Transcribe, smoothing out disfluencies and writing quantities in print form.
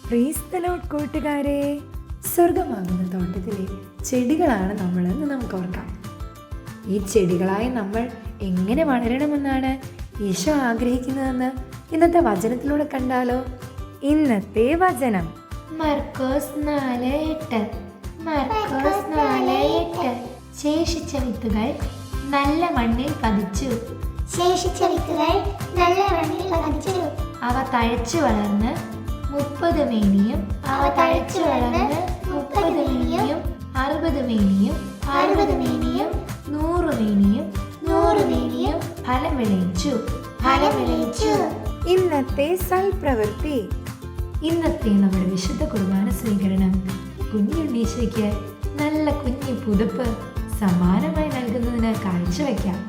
Praise the Lord കൂട്ടുകാരെ, സ്വർഗമാകുന്ന തോട്ടത്തിലെ ചെടികളാണ് നമ്മളെന്ന് നമുക്ക് ഓർക്കാം. ഈ ചെടികളായി നമ്മൾ എങ്ങനെ വളരണമെന്നാണ് ഈശോ ആഗ്രഹിക്കുന്നതെന്ന് ഇന്നത്തെ വചനത്തിലൂടെ കണ്ടാലോ? ഇന്നത്തെ വചനം മർക്കോസ് 4:8. മർക്കോസ് 4:8. ശേഷിച്ച വിത്തുകൾ നല്ല മണ്ണിൽ പതിച്ചു. ശേഷിച്ച വിത്തുകൾ നല്ല മണ്ണിൽ പതിച്ചു. അവ തഴച്ചു വളർന്ന് 30 മേനിയും, അവ തഴച്ചു വളർന്ന് 30 മേനിയും, 60 മേനിയും, 60 മേനിയും, 100 മേനിയും, 100 മേനിയും ഫലം വിളയിച്ചു. ഫലം വിളയിച്ചു. ഇന്നത്തെ സൽപ്രവൃത്തി. ഇന്നത്തെ നമ്മുടെ വിശുദ്ധ കുർബാന സ്വീകരണം കുഞ്ഞുണ്ണീശയ്ക്ക് നല്ല കുഞ്ഞു പുതുപ്പ് സമ്മാനമായി നൽകുന്നതിന് കാഴ്ചവെക്കാം.